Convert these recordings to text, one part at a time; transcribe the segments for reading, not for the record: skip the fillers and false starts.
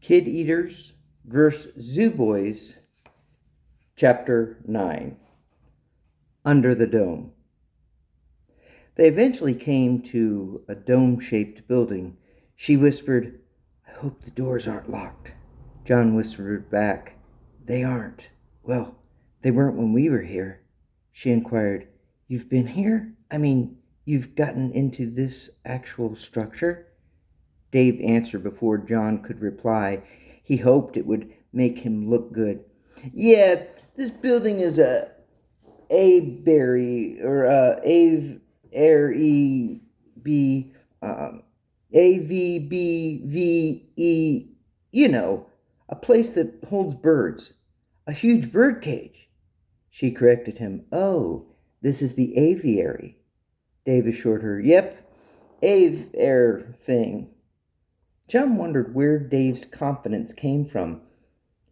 Kideaters vs. Zoo BoyZ, Chapter 9, Under the Dome. They eventually came to a dome-shaped building. She whispered, "I hope the doors aren't locked." John whispered back, "They aren't." "Well, they weren't when we were here." She inquired, "You've been here? You've gotten into this actual structure?" Dave answered before John could reply. He hoped it would make him look good. "Yeah, this building is a Avery or AVBV, AVBVE, a place that holds birds. A huge bird cage." She corrected him. "Oh, this is the aviary." Dave assured her, "Yep, air thing." John wondered where Dave's confidence came from.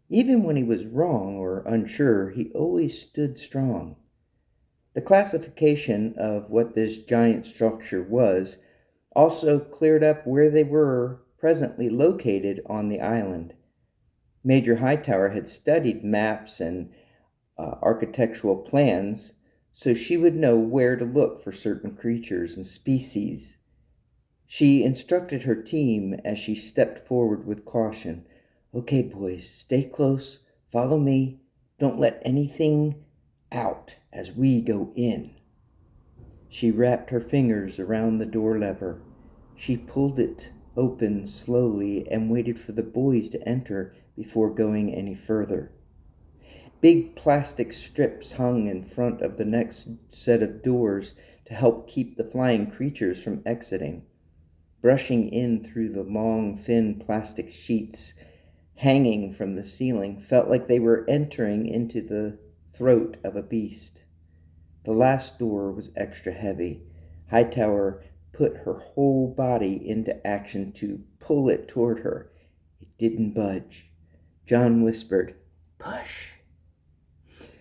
Even when he was wrong or unsure, he always stood strong. The classification of what this giant structure was also cleared up where they were presently located on the island. Major Hightower had studied maps and architectural plans, so she would know where to look for certain creatures and species. She instructed her team as she stepped forward with caution. "Okay, boys, stay close, follow me, don't let anything out as we go in." She wrapped her fingers around the door lever. She pulled it open slowly and waited for the boys to enter before going any further. Big plastic strips hung in front of the next set of doors to help keep the flying creatures from exiting. Brushing in through the long, thin plastic sheets hanging from the ceiling felt like they were entering into the throat of a beast. The last door was extra heavy. Hightower put her whole body into action to pull it toward her. It didn't budge. John whispered, "Push."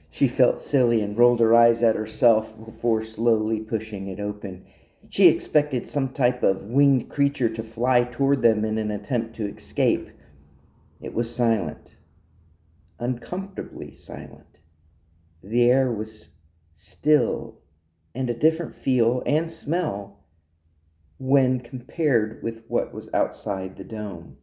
She felt silly and rolled her eyes at herself before slowly pushing it open. She expected some type of winged creature to fly toward them in an attempt to escape. It was silent, uncomfortably silent. The air was still and a different feel and smell when compared with what was outside the dome.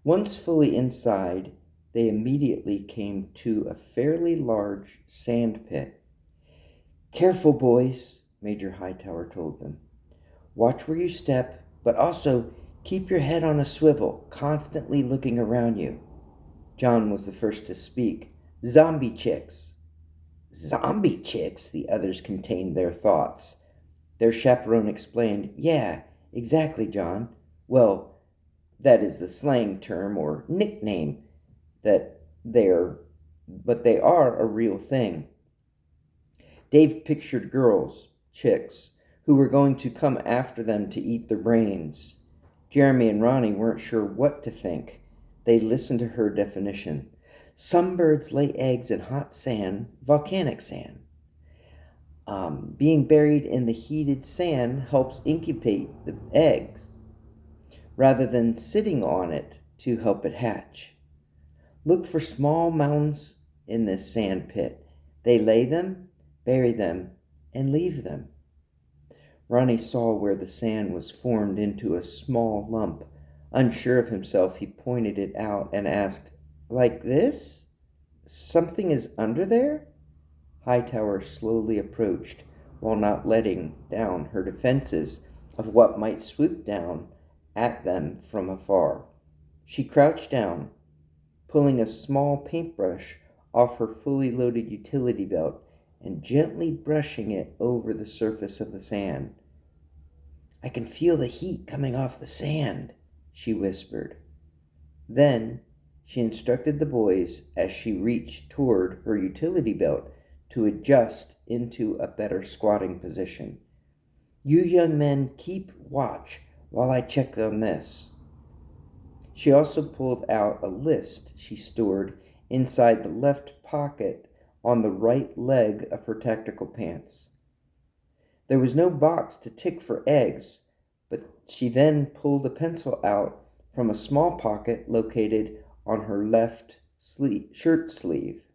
Once fully inside, they immediately came to a fairly large sand pit. "Careful, boys," Major Hightower told them. "Watch where you step, but also keep your head on a swivel, constantly looking around you." John was the first to speak. "Zombie chicks." "Zombie chicks?" The others contained their thoughts. Their chaperone explained, "Yeah, exactly, John. Well, that is the slang term or nickname but they are a real thing." Dave pictured girls, chicks, who were going to come after them to eat their brains. Jeremy and Ronnie weren't sure what to think. They listened to her definition. "Some birds lay eggs in hot sand, volcanic sand. Being buried in the heated sand helps incubate the eggs, rather than sitting on it to help it hatch. Look for small mounds in this sand pit. They lay them, bury them, and leave them." Ronnie saw where the sand was formed into a small lump. Unsure of himself, he pointed it out and asked, "Like this? Something is under there?" Hightower slowly approached, while not letting down her defenses of what might swoop down at them from afar. She crouched down, pulling a small paintbrush off her fully loaded utility belt and gently brushing it over the surface of the sand. "I can feel the heat coming off the sand," she whispered. Then she instructed the boys as she reached toward her utility belt to adjust into a better squatting position. "You young men keep watch while I check on this." She also pulled out a list she stored inside the left pocket on the right leg of her tactical pants. There was no box to tick for eggs, but she then pulled a pencil out from a small pocket located on her left shirt sleeve.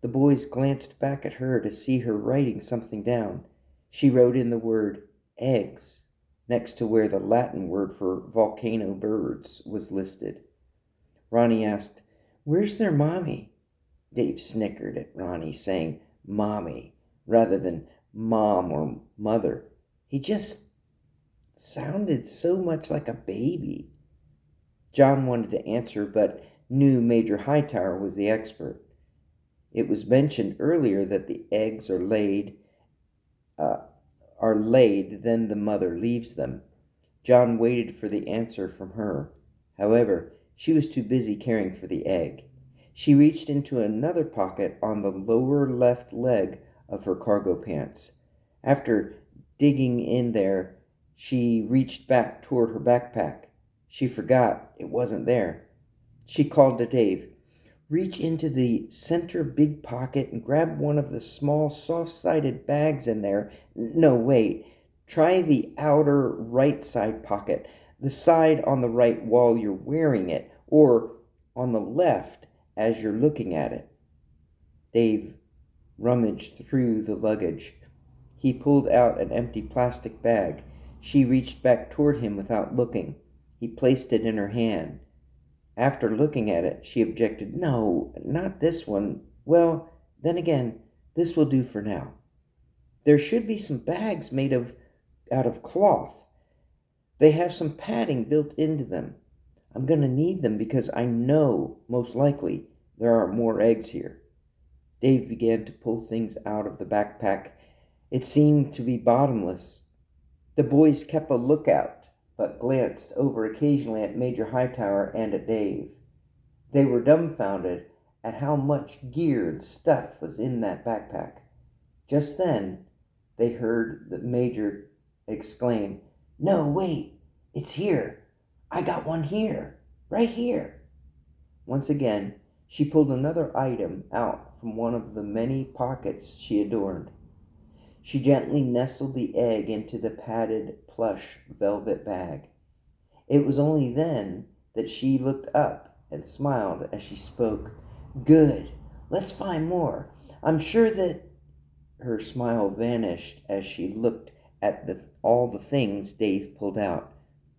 The boys glanced back at her to see her writing something down. She wrote in the word eggs next to where the Latin word for volcano birds was listed. Ronnie asked, "Where's their mommy?" Dave snickered at Ronnie saying mommy rather than mom or mother. He just sounded so much like a baby. John wanted to answer, but knew Major Hightower was the expert. It was mentioned earlier that the eggs are laid, then the mother leaves them. John waited for the answer from her. However, she was too busy caring for the egg. She reached into another pocket on the lower left leg of her cargo pants. After digging in there, she reached back toward her backpack. She forgot it wasn't there. She called to Dave, "Reach into the center big pocket and grab one of the small soft-sided bags in there. No, wait. Try the outer right side pocket, the side on the right while you're wearing it, or on the left as you're looking at it." Dave rummaged through the luggage. He pulled out an empty plastic bag. She reached back toward him without looking. He placed it in her hand. After looking at it, she objected, "No, not this one. Well, then again, this will do for now. There should be some bags made out of cloth. They have some padding built into them. I'm going to need them because I know, most likely, there are more eggs here." Dave began to pull things out of the backpack. It seemed to be bottomless. The boys kept a lookout, but glanced over occasionally at Major Hightower and at Dave. They were dumbfounded at how much gear and stuff was in that backpack. Just then, they heard the Major exclaim, "No, wait, it's here. I got one here, right here." Once again, she pulled another item out from one of the many pockets she adorned. She gently nestled the egg into the padded plush velvet bag. It was only then that she looked up and smiled as she spoke. "Good. Let's find more. I'm sure that..." Her smile vanished as she looked at all the things Dave pulled out.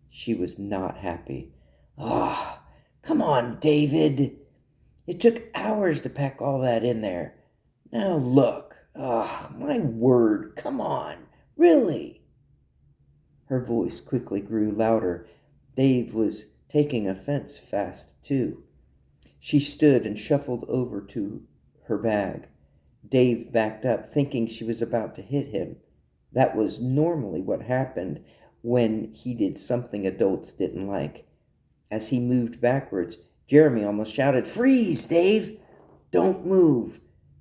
She was not happy. "Ah, come on, David. It took hours to pack all that in there. Now look. Ah, my word, come on, really." Her voice quickly grew louder. Dave was taking offense fast, too. She stood and shuffled over to her bag. Dave backed up, thinking she was about to hit him. That was normally what happened when he did something adults didn't like. As he moved backwards, Jeremy almost shouted, "Freeze, Dave! Don't move.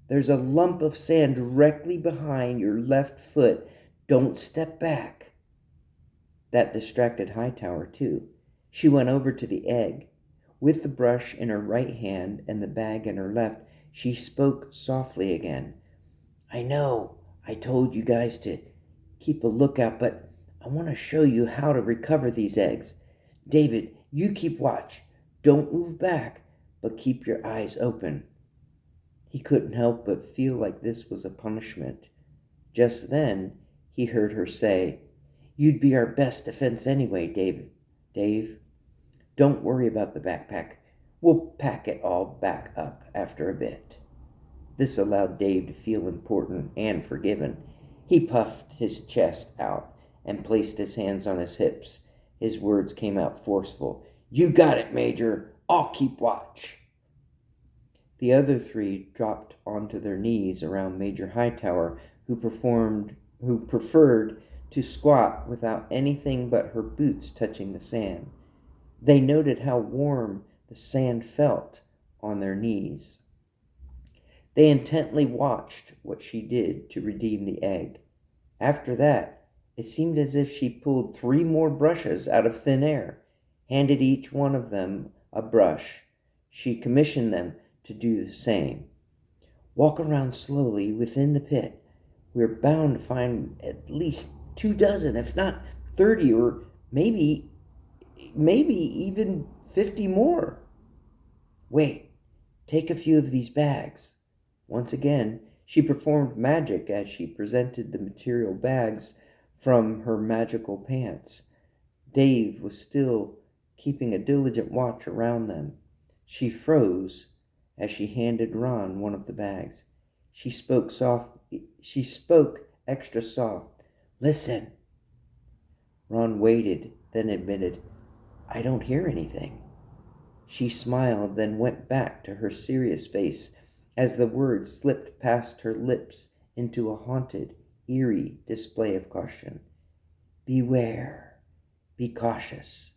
There's a lump of sand directly behind your left foot. Don't step back." That distracted Hightower, too. She went over to the egg. With the brush in her right hand and the bag in her left, she spoke softly again. "I know I told you guys to keep a lookout, but I want to show you how to recover these eggs. David, you keep watch. Don't move back, but keep your eyes open." He couldn't help but feel like this was a punishment. Just then, he heard her say, "You'd be our best defense anyway, Dave. Don't worry about the backpack. We'll pack it all back up after a bit." This allowed Dave to feel important and forgiven. He puffed his chest out and placed his hands on his hips. His words came out forceful. "You got it, Major. I'll keep watch." The other three dropped onto their knees around Major Hightower, who preferred to squat without anything but her boots touching the sand. They noted how warm the sand felt on their knees. They intently watched what she did to redeem the egg. After that, it seemed as if she pulled 3 more brushes out of thin air, handed each one of them a brush. She commissioned them to do the same. "Walk around slowly within the pit. We're bound to find at least 24, if not 30, or maybe maybe even 50 more. Wait, take a few of these bags. Once again, she performed magic as she presented the material bags from her magical pants. Dave was still keeping a diligent watch around them. She froze as she handed Ron one of the bags. She spoke extra soft. Listen. Ron waited, then admitted, I don't hear anything. She smiled, then went back to her serious face as the words slipped past her lips into a haunted, eerie display of caution. Beware, be cautious.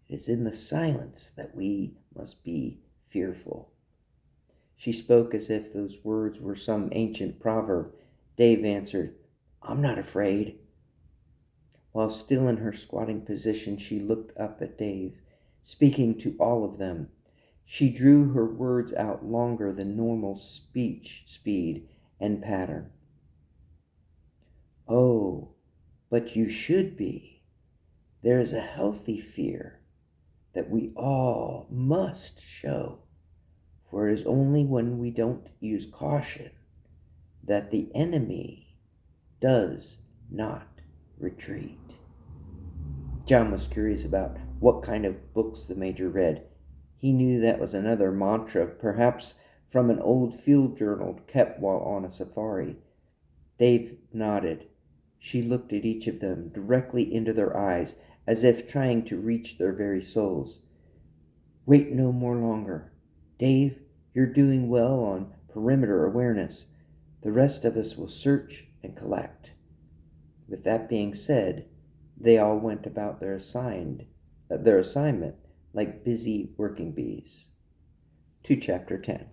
It is in the silence that we must be fearful. She spoke as if those words were some ancient proverb. Dave answered, I'm not afraid. While still in her squatting position, she looked up at Dave, speaking to all of them. She drew her words out longer than normal speech speed and pattern. Oh, but you should be. There is a healthy fear that we all must show, for it is only when we don't use caution that the enemy does not retreat. John was curious about what kind of books the Major read. He knew that was another mantra, perhaps from an old field journal kept while on a safari. Dave nodded. She looked at each of them, directly into their eyes, as if trying to reach their very souls. Wait no more longer. Dave, you're doing well on perimeter awareness. The rest of us will search and collect. With that being said, they all went about their assignment like busy working bees. To Chapter 10.